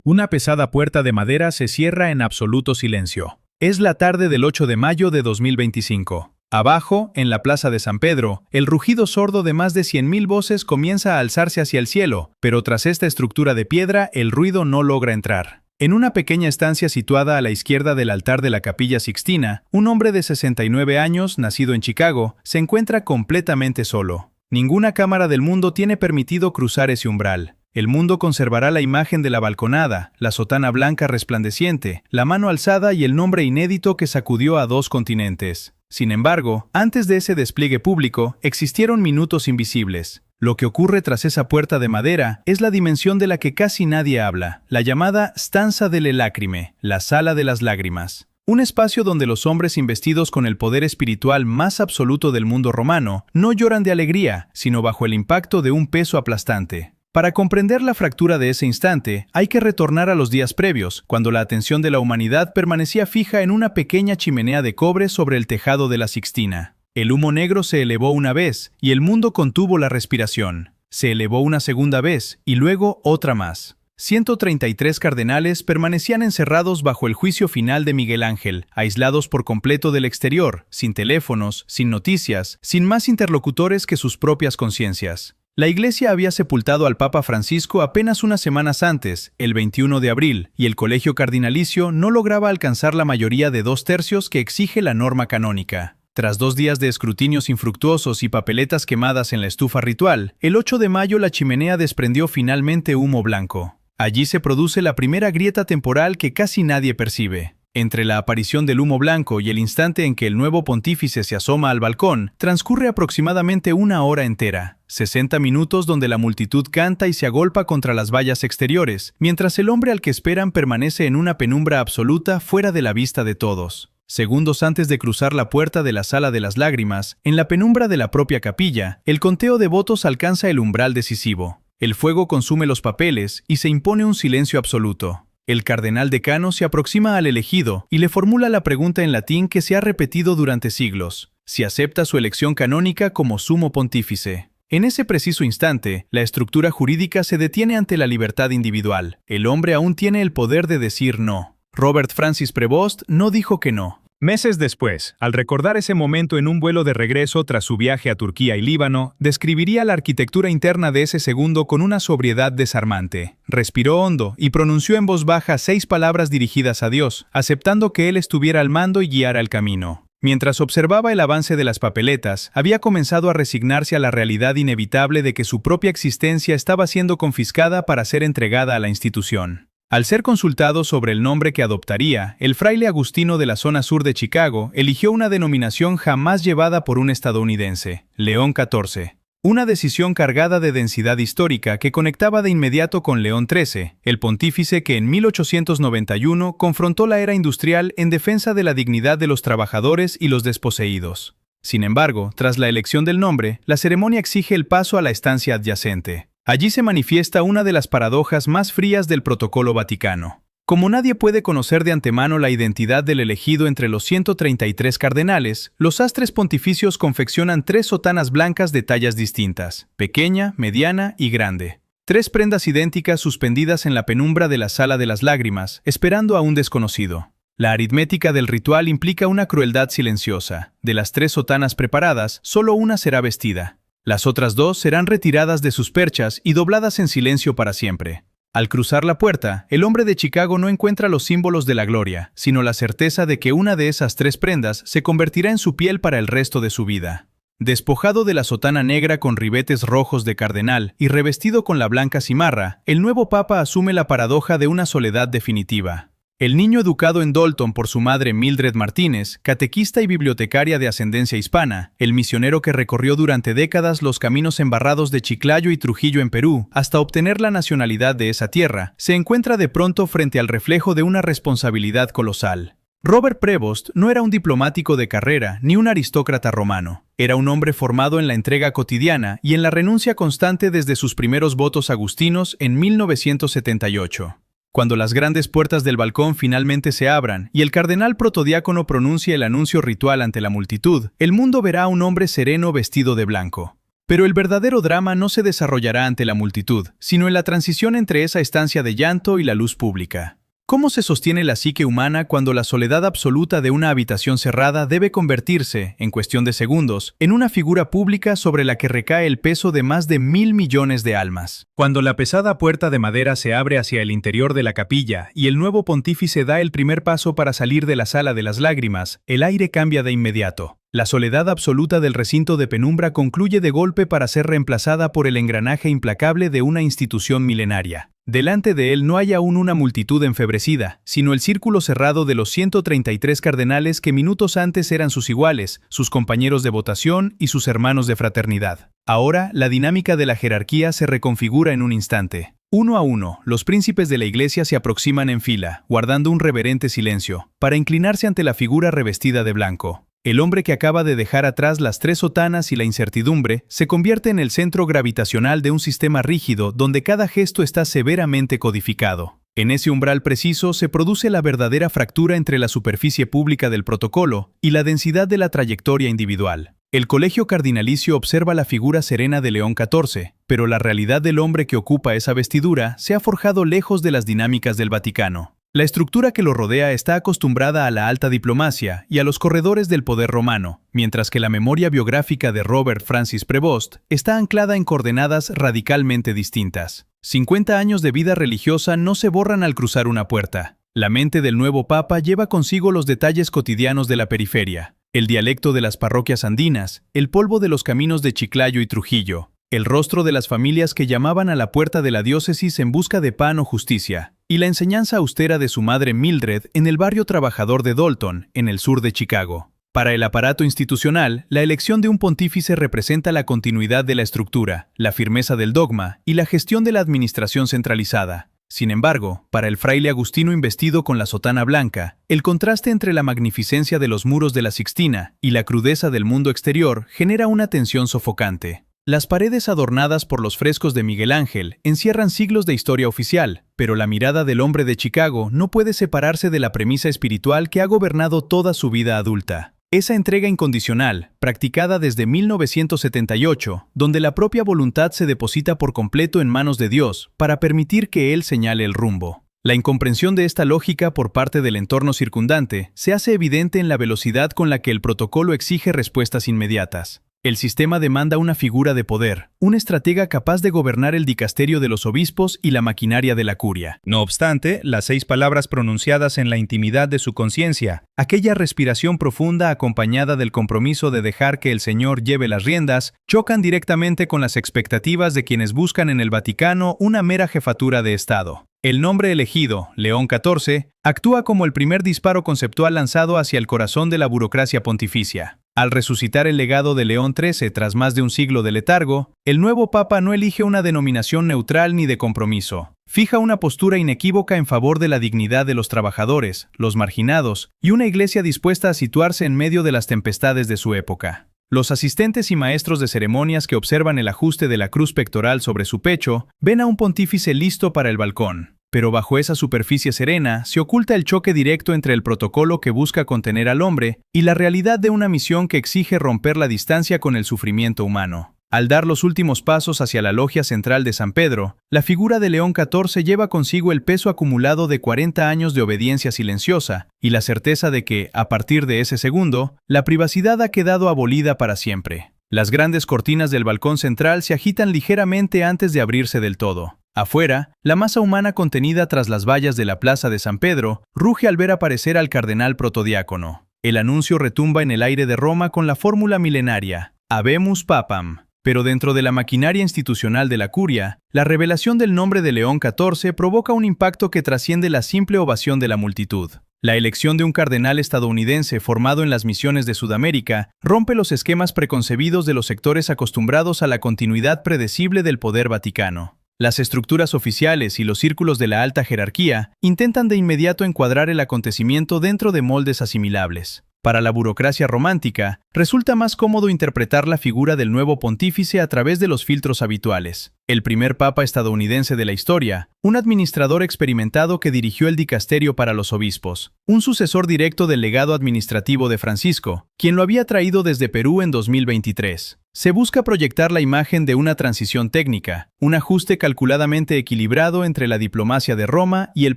Una pesada puerta de madera se cierra en absoluto silencio. Es la tarde del 8 de mayo de 2025. Abajo, en la plaza de San Pedro, el rugido sordo de más de 100.000 voces comienza a alzarse hacia el cielo, pero tras esta estructura de piedra el ruido no logra entrar. En una pequeña estancia situada a la izquierda del altar de la Capilla Sixtina, un hombre de 69 años, nacido en Chicago, se encuentra completamente solo. Ninguna cámara del mundo tiene permitido cruzar ese umbral. El mundo conservará la imagen de la balconada, la sotana blanca resplandeciente, la mano alzada y el nombre inédito que sacudió a 2 continentes. Sin embargo, antes de ese despliegue público, existieron minutos invisibles. Lo que ocurre tras esa puerta de madera es la dimensión de la que casi nadie habla, la llamada stanza delle lacrime, la sala de las lágrimas. Un espacio donde los hombres investidos con el poder espiritual más absoluto del mundo romano no lloran de alegría, sino bajo el impacto de un peso aplastante. Para comprender la fractura de ese instante, hay que retornar a los días previos, cuando la atención de la humanidad permanecía fija en una pequeña chimenea de cobre sobre el tejado de la Sixtina. El humo negro se elevó una vez, y el mundo contuvo la respiración. Se elevó una segunda vez, y luego otra más. 133 cardenales permanecían encerrados bajo el juicio final de Miguel Ángel, aislados por completo del exterior, sin teléfonos, sin noticias, sin más interlocutores que sus propias conciencias. La Iglesia había sepultado al Papa Francisco apenas unas semanas antes, el 21 de abril, y el colegio cardinalicio no lograba alcanzar la mayoría de 2/3 que exige la norma canónica. Tras 2 días de escrutinios infructuosos y papeletas quemadas en la estufa ritual, el 8 de mayo la chimenea desprendió finalmente humo blanco. Allí se produce la primera grieta temporal que casi nadie percibe. Entre la aparición del humo blanco y el instante en que el nuevo pontífice se asoma al balcón, transcurre aproximadamente 1 hora entera, 60 minutos donde la multitud canta y se agolpa contra las vallas exteriores, mientras el hombre al que esperan permanece en una penumbra absoluta fuera de la vista de todos. Segundos antes de cruzar la puerta de la sala de las lágrimas, en la penumbra de la propia capilla, el conteo de votos alcanza el umbral decisivo. El fuego consume los papeles y se impone un silencio absoluto. El cardenal decano se aproxima al elegido y le formula la pregunta en latín que se ha repetido durante siglos, si acepta su elección canónica como sumo pontífice. En ese preciso instante, la estructura jurídica se detiene ante la libertad individual. El hombre aún tiene el poder de decir no. Robert Francis Prevost no dijo que no. Meses después, al recordar ese momento en un vuelo de regreso tras su viaje a Turquía y Líbano, describiría la arquitectura interna de ese segundo con una sobriedad desarmante. Respiró hondo y pronunció en voz baja 6 palabras dirigidas a Dios, aceptando que Él estuviera al mando y guiara el camino. Mientras observaba el avance de las papeletas, había comenzado a resignarse a la realidad inevitable de que su propia existencia estaba siendo confiscada para ser entregada a la institución. Al ser consultado sobre el nombre que adoptaría, el fraile agustino de la zona sur de Chicago eligió una denominación jamás llevada por un estadounidense, León XIV. Una decisión cargada de densidad histórica que conectaba de inmediato con León XIII, el pontífice que en 1891 confrontó la era industrial en defensa de la dignidad de los trabajadores y los desposeídos. Sin embargo, tras la elección del nombre, la ceremonia exige el paso a la estancia adyacente. Allí se manifiesta una de las paradojas más frías del protocolo vaticano. Como nadie puede conocer de antemano la identidad del elegido entre los 133 cardenales, los astres pontificios confeccionan 3 sotanas blancas de tallas distintas, pequeña, mediana y grande. 3 prendas idénticas suspendidas en la penumbra de la sala de las lágrimas, esperando a un desconocido. La aritmética del ritual implica una crueldad silenciosa. De las 3 sotanas preparadas, solo una será vestida. Las otras 2 serán retiradas de sus perchas y dobladas en silencio para siempre. Al cruzar la puerta, el hombre de Chicago no encuentra los símbolos de la gloria, sino la certeza de que una de esas 3 prendas se convertirá en su piel para el resto de su vida. Despojado de la sotana negra con ribetes rojos de cardenal y revestido con la blanca cimarra, el nuevo papa asume la paradoja de una soledad definitiva. El niño educado en Dalton por su madre Mildred Martínez, catequista y bibliotecaria de ascendencia hispana, el misionero que recorrió durante décadas los caminos embarrados de Chiclayo y Trujillo en Perú hasta obtener la nacionalidad de esa tierra, se encuentra de pronto frente al reflejo de una responsabilidad colosal. Robert Prevost no era un diplomático de carrera ni un aristócrata romano. Era un hombre formado en la entrega cotidiana y en la renuncia constante desde sus primeros votos agustinos en 1978. Cuando las grandes puertas del balcón finalmente se abran y el cardenal protodiácono pronuncie el anuncio ritual ante la multitud, el mundo verá a un hombre sereno vestido de blanco. Pero el verdadero drama no se desarrollará ante la multitud, sino en la transición entre esa estancia de llanto y la luz pública. ¿Cómo se sostiene la psique humana cuando la soledad absoluta de una habitación cerrada debe convertirse, en cuestión de segundos, en una figura pública sobre la que recae el peso de más de 1.000 millones de almas? Cuando la pesada puerta de madera se abre hacia el interior de la capilla y el nuevo pontífice da el primer paso para salir de la sala de las lágrimas, el aire cambia de inmediato. La soledad absoluta del recinto de penumbra concluye de golpe para ser reemplazada por el engranaje implacable de una institución milenaria. Delante de él no hay aún una multitud enfebrecida, sino el círculo cerrado de los 133 cardenales que minutos antes eran sus iguales, sus compañeros de votación y sus hermanos de fraternidad. Ahora, la dinámica de la jerarquía se reconfigura en un instante. Uno a uno, los príncipes de la iglesia se aproximan en fila, guardando un reverente silencio, para inclinarse ante la figura revestida de blanco. El hombre que acaba de dejar atrás las 3 sotanas y la incertidumbre se convierte en el centro gravitacional de un sistema rígido donde cada gesto está severamente codificado. En ese umbral preciso se produce la verdadera fractura entre la superficie pública del protocolo y la densidad de la trayectoria individual. El colegio cardinalicio observa la figura serena de León XIV, pero la realidad del hombre que ocupa esa vestidura se ha forjado lejos de las dinámicas del Vaticano. La estructura que lo rodea está acostumbrada a la alta diplomacia y a los corredores del poder romano, mientras que la memoria biográfica de Robert Francis Prevost está anclada en coordenadas radicalmente distintas. 50 años de vida religiosa no se borran al cruzar una puerta. La mente del nuevo papa lleva consigo los detalles cotidianos de la periferia, el dialecto de las parroquias andinas, el polvo de los caminos de Chiclayo y Trujillo, el rostro de las familias que llamaban a la puerta de la diócesis en busca de pan o justicia, y la enseñanza austera de su madre Mildred en el barrio trabajador de Dalton, en el sur de Chicago. Para el aparato institucional, la elección de un pontífice representa la continuidad de la estructura, la firmeza del dogma y la gestión de la administración centralizada. Sin embargo, para el fraile agustino investido con la sotana blanca, el contraste entre la magnificencia de los muros de la Sixtina y la crudeza del mundo exterior genera una tensión sofocante. Las paredes adornadas por los frescos de Miguel Ángel encierran siglos de historia oficial, pero la mirada del hombre de Chicago no puede separarse de la premisa espiritual que ha gobernado toda su vida adulta. Esa entrega incondicional, practicada desde 1978, donde la propia voluntad se deposita por completo en manos de Dios para permitir que Él señale el rumbo. La incomprensión de esta lógica por parte del entorno circundante se hace evidente en la velocidad con la que el protocolo exige respuestas inmediatas. El sistema demanda una figura de poder, un estratega capaz de gobernar el dicasterio de los obispos y la maquinaria de la curia. No obstante, las 6 palabras pronunciadas en la intimidad de su conciencia, aquella respiración profunda acompañada del compromiso de dejar que el Señor lleve las riendas, chocan directamente con las expectativas de quienes buscan en el Vaticano una mera jefatura de Estado. El nombre elegido, León XIV, actúa como el primer disparo conceptual lanzado hacia el corazón de la burocracia pontificia. Al resucitar el legado de León XIII tras más de un siglo de letargo, el nuevo papa no elige una denominación neutral ni de compromiso. Fija una postura inequívoca en favor de la dignidad de los trabajadores, los marginados, y una iglesia dispuesta a situarse en medio de las tempestades de su época. Los asistentes y maestros de ceremonias que observan el ajuste de la cruz pectoral sobre su pecho ven a un pontífice listo para el balcón. Pero bajo esa superficie serena se oculta el choque directo entre el protocolo que busca contener al hombre y la realidad de una misión que exige romper la distancia con el sufrimiento humano. Al dar los últimos pasos hacia la logia central de San Pedro, la figura de León XIV lleva consigo el peso acumulado de 40 años de obediencia silenciosa y la certeza de que, a partir de ese segundo, la privacidad ha quedado abolida para siempre. Las grandes cortinas del balcón central se agitan ligeramente antes de abrirse del todo. Afuera, la masa humana contenida tras las vallas de la plaza de San Pedro ruge al ver aparecer al cardenal protodiácono. El anuncio retumba en el aire de Roma con la fórmula milenaria, Habemus Papam. Pero dentro de la maquinaria institucional de la curia, la revelación del nombre de León XIV provoca un impacto que trasciende la simple ovación de la multitud. La elección de un cardenal estadounidense formado en las misiones de Sudamérica rompe los esquemas preconcebidos de los sectores acostumbrados a la continuidad predecible del poder vaticano. Las estructuras oficiales y los círculos de la alta jerarquía intentan de inmediato encuadrar el acontecimiento dentro de moldes asimilables. Para la burocracia romántica, resulta más cómodo interpretar la figura del nuevo pontífice a través de los filtros habituales. El primer papa estadounidense de la historia, un administrador experimentado que dirigió el dicasterio para los obispos, un sucesor directo del legado administrativo de Francisco, quien lo había traído desde Perú en 2023. Se busca proyectar la imagen de una transición técnica, un ajuste calculadamente equilibrado entre la diplomacia de Roma y el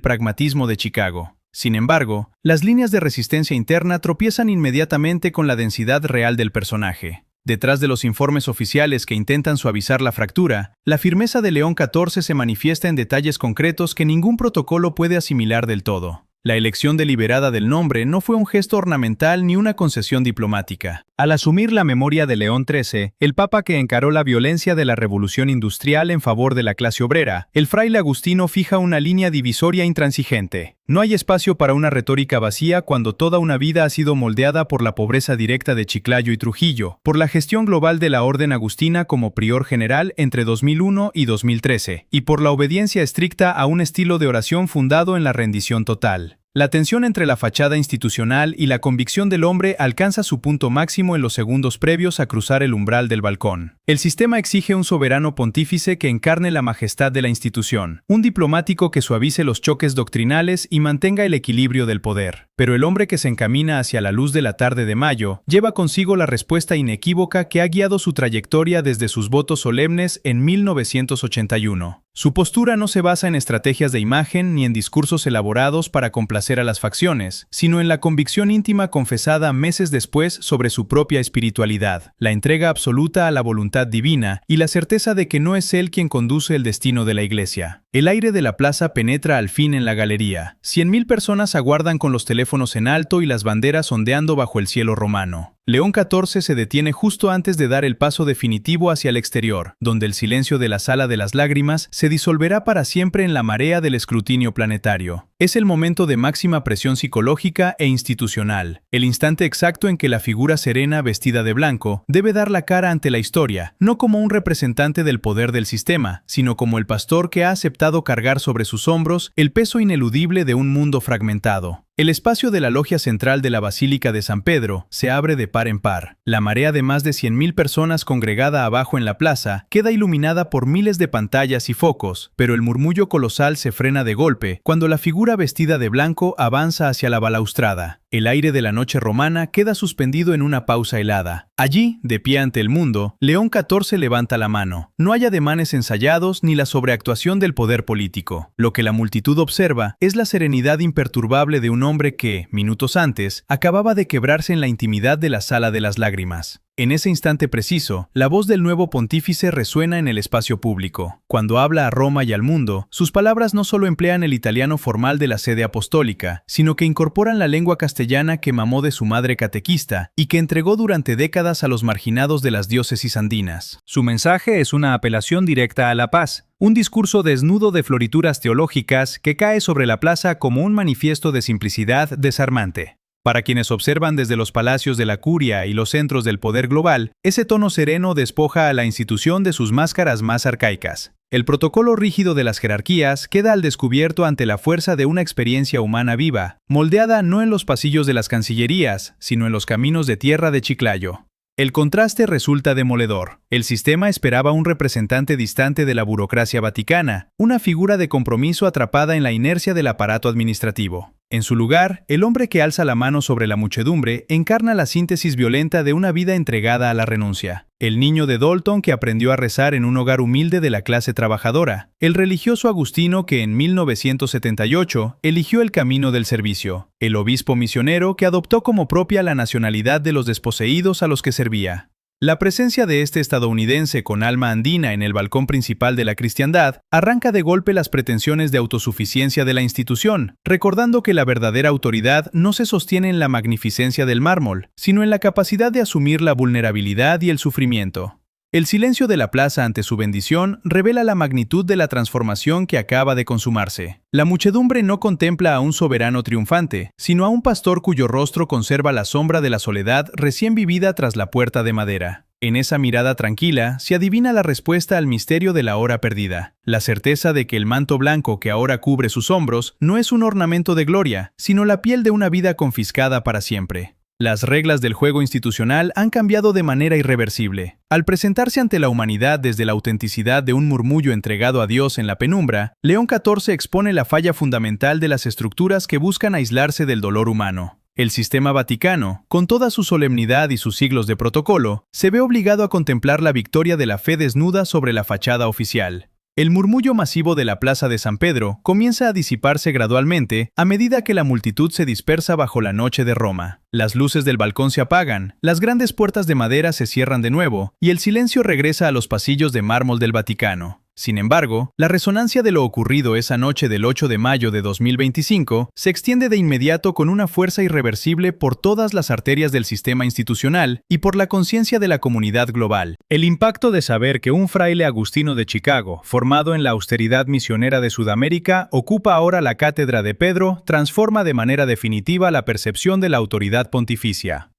pragmatismo de Chicago. Sin embargo, las líneas de resistencia interna tropiezan inmediatamente con la densidad real del personaje. Detrás de los informes oficiales que intentan suavizar la fractura, la firmeza de León XIV se manifiesta en detalles concretos que ningún protocolo puede asimilar del todo. La elección deliberada del nombre no fue un gesto ornamental ni una concesión diplomática. Al asumir la memoria de León XIII, el papa que encaró la violencia de la revolución industrial en favor de la clase obrera, el fraile agustino fija una línea divisoria intransigente. No hay espacio para una retórica vacía cuando toda una vida ha sido moldeada por la pobreza directa de Chiclayo y Trujillo, por la gestión global de la Orden Agustina como prior general entre 2001 y 2013, y por la obediencia estricta a un estilo de oración fundado en la rendición total. La tensión entre la fachada institucional y la convicción del hombre alcanza su punto máximo en los segundos previos a cruzar el umbral del balcón. El sistema exige un soberano pontífice que encarne la majestad de la institución, un diplomático que suavice los choques doctrinales y mantenga el equilibrio del poder. Pero el hombre que se encamina hacia la luz de la tarde de mayo lleva consigo la respuesta inequívoca que ha guiado su trayectoria desde sus votos solemnes en 1981. Su postura no se basa en estrategias de imagen ni en discursos elaborados para complacer a las facciones, sino en la convicción íntima confesada meses después sobre su propia espiritualidad, la entrega absoluta a la voluntad divina y la certeza de que no es él quien conduce el destino de la Iglesia. El aire de la plaza penetra al fin en la galería. 100.000 personas aguardan con los teléfonos en alto y las banderas ondeando bajo el cielo romano. León XIV se detiene justo antes de dar el paso definitivo hacia el exterior, donde el silencio de la Sala de las Lágrimas se disolverá para siempre en la marea del escrutinio planetario. Es el momento de máxima presión psicológica e institucional, el instante exacto en que la figura serena vestida de blanco debe dar la cara ante la historia, no como un representante del poder del sistema, sino como el pastor que ha aceptado cargar sobre sus hombros el peso ineludible de un mundo fragmentado. El espacio de la logia central de la Basílica de San Pedro se abre de par en par. La marea de más de 100.000 personas congregada abajo en la plaza queda iluminada por miles de pantallas y focos, pero el murmullo colosal se frena de golpe cuando la figura vestida de blanco avanza hacia la balaustrada. El aire de la noche romana queda suspendido en una pausa helada. Allí, de pie ante el mundo, León XIV levanta la mano. No hay ademanes ensayados ni la sobreactuación del poder político. Lo que la multitud observa es la serenidad imperturbable de un hombre que, minutos antes, acababa de quebrarse en la intimidad de la Sala de las Lágrimas. En ese instante preciso, la voz del nuevo pontífice resuena en el espacio público. Cuando habla a Roma y al mundo, sus palabras no solo emplean el italiano formal de la sede apostólica, sino que incorporan la lengua castellana que mamó de su madre catequista y que entregó durante décadas a los marginados de las diócesis andinas. Su mensaje es una apelación directa a la paz, un discurso desnudo de florituras teológicas que cae sobre la plaza como un manifiesto de simplicidad desarmante. Para quienes observan desde los palacios de la curia y los centros del poder global, ese tono sereno despoja a la institución de sus máscaras más arcaicas. El protocolo rígido de las jerarquías queda al descubierto ante la fuerza de una experiencia humana viva, moldeada no en los pasillos de las cancillerías, sino en los caminos de tierra de Chiclayo. El contraste resulta demoledor. El sistema esperaba un representante distante de la burocracia vaticana, una figura de compromiso atrapada en la inercia del aparato administrativo. En su lugar, el hombre que alza la mano sobre la muchedumbre encarna la síntesis violenta de una vida entregada a la renuncia. El niño de Dalton que aprendió a rezar en un hogar humilde de la clase trabajadora. El religioso agustino que en 1978 eligió el camino del servicio. El obispo misionero que adoptó como propia la nacionalidad de los desposeídos a los que servía. La presencia de este estadounidense con alma andina en el balcón principal de la cristiandad arranca de golpe las pretensiones de autosuficiencia de la institución, recordando que la verdadera autoridad no se sostiene en la magnificencia del mármol, sino en la capacidad de asumir la vulnerabilidad y el sufrimiento. El silencio de la plaza ante su bendición revela la magnitud de la transformación que acaba de consumarse. La muchedumbre no contempla a un soberano triunfante, sino a un pastor cuyo rostro conserva la sombra de la soledad recién vivida tras la puerta de madera. En esa mirada tranquila se adivina la respuesta al misterio de la hora perdida, la certeza de que el manto blanco que ahora cubre sus hombros no es un ornamento de gloria, sino la piel de una vida confiscada para siempre. Las reglas del juego institucional han cambiado de manera irreversible. Al presentarse ante la humanidad desde la autenticidad de un murmullo entregado a Dios en la penumbra, León XIV expone la falla fundamental de las estructuras que buscan aislarse del dolor humano. El sistema vaticano, con toda su solemnidad y sus siglos de protocolo, se ve obligado a contemplar la victoria de la fe desnuda sobre la fachada oficial. El murmullo masivo de la Plaza de San Pedro comienza a disiparse gradualmente a medida que la multitud se dispersa bajo la noche de Roma. Las luces del balcón se apagan, las grandes puertas de madera se cierran de nuevo y el silencio regresa a los pasillos de mármol del Vaticano. Sin embargo, la resonancia de lo ocurrido esa noche del 8 de mayo de 2025 se extiende de inmediato con una fuerza irreversible por todas las arterias del sistema institucional y por la conciencia de la comunidad global. El impacto de saber que un fraile agustino de Chicago, formado en la austeridad misionera de Sudamérica, ocupa ahora la cátedra de Pedro, transforma de manera definitiva la percepción de la autoridad pontificia.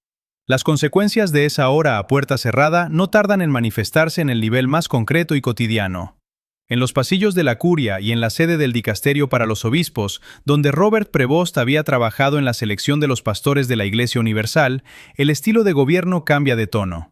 Las consecuencias de esa hora a puerta cerrada no tardan en manifestarse en el nivel más concreto y cotidiano. En los pasillos de la curia y en la sede del dicasterio para los obispos, donde Robert Prevost había trabajado en la selección de los pastores de la Iglesia Universal, el estilo de gobierno cambia de tono.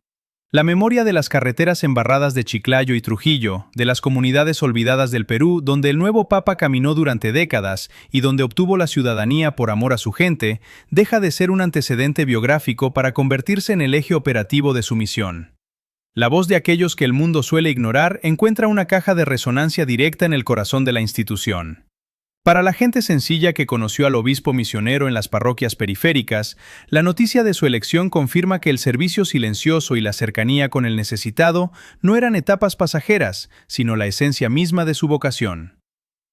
La memoria de las carreteras embarradas de Chiclayo y Trujillo, de las comunidades olvidadas del Perú, donde el nuevo Papa caminó durante décadas y donde obtuvo la ciudadanía por amor a su gente, deja de ser un antecedente biográfico para convertirse en el eje operativo de su misión. La voz de aquellos que el mundo suele ignorar encuentra una caja de resonancia directa en el corazón de la institución. Para la gente sencilla que conoció al obispo misionero en las parroquias periféricas, la noticia de su elección confirma que el servicio silencioso y la cercanía con el necesitado no eran etapas pasajeras, sino la esencia misma de su vocación.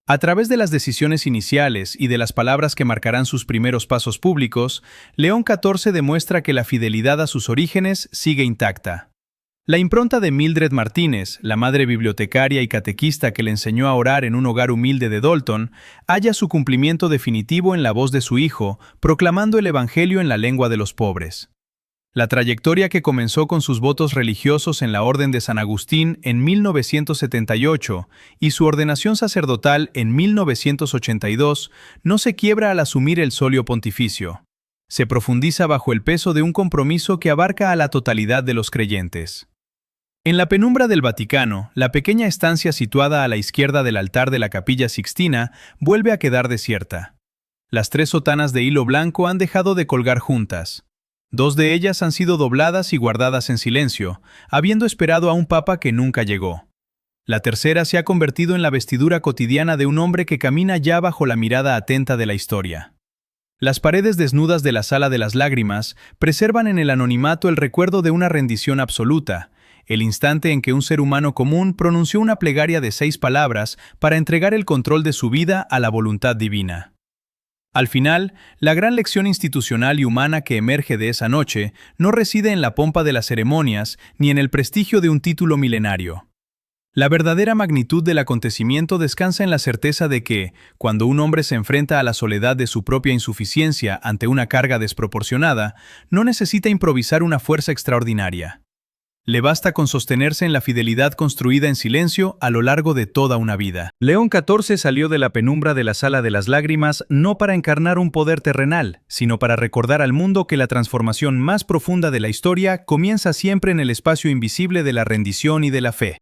A través de las decisiones iniciales y de las palabras que marcarán sus primeros pasos públicos, León XIV demuestra que la fidelidad a sus orígenes sigue intacta. La impronta de Mildred Martínez, la madre bibliotecaria y catequista que le enseñó a orar en un hogar humilde de Dalton, halla su cumplimiento definitivo en la voz de su hijo, proclamando el Evangelio en la lengua de los pobres. La trayectoria que comenzó con sus votos religiosos en la Orden de San Agustín en 1978 y su ordenación sacerdotal en 1982 no se quiebra al asumir el solio pontificio. Se profundiza bajo el peso de un compromiso que abarca a la totalidad de los creyentes. En la penumbra del Vaticano, la pequeña estancia situada a la izquierda del altar de la Capilla Sixtina vuelve a quedar desierta. Las 3 sotanas de hilo blanco han dejado de colgar juntas. 2 de ellas han sido dobladas y guardadas en silencio, habiendo esperado a un papa que nunca llegó. La tercera se ha convertido en la vestidura cotidiana de un hombre que camina ya bajo la mirada atenta de la historia. Las paredes desnudas de la Sala de las Lágrimas preservan en el anonimato el recuerdo de una rendición absoluta, el instante en que un ser humano común pronunció una plegaria de 6 palabras para entregar el control de su vida a la voluntad divina. Al final, la gran lección institucional y humana que emerge de esa noche no reside en la pompa de las ceremonias ni en el prestigio de un título milenario. La verdadera magnitud del acontecimiento descansa en la certeza de que, cuando un hombre se enfrenta a la soledad de su propia insuficiencia ante una carga desproporcionada, no necesita improvisar una fuerza extraordinaria. Le basta con sostenerse en la fidelidad construida en silencio a lo largo de toda una vida. León XIV salió de la penumbra de la Sala de las Lágrimas no para encarnar un poder terrenal, sino para recordar al mundo que la transformación más profunda de la historia comienza siempre en el espacio invisible de la rendición y de la fe.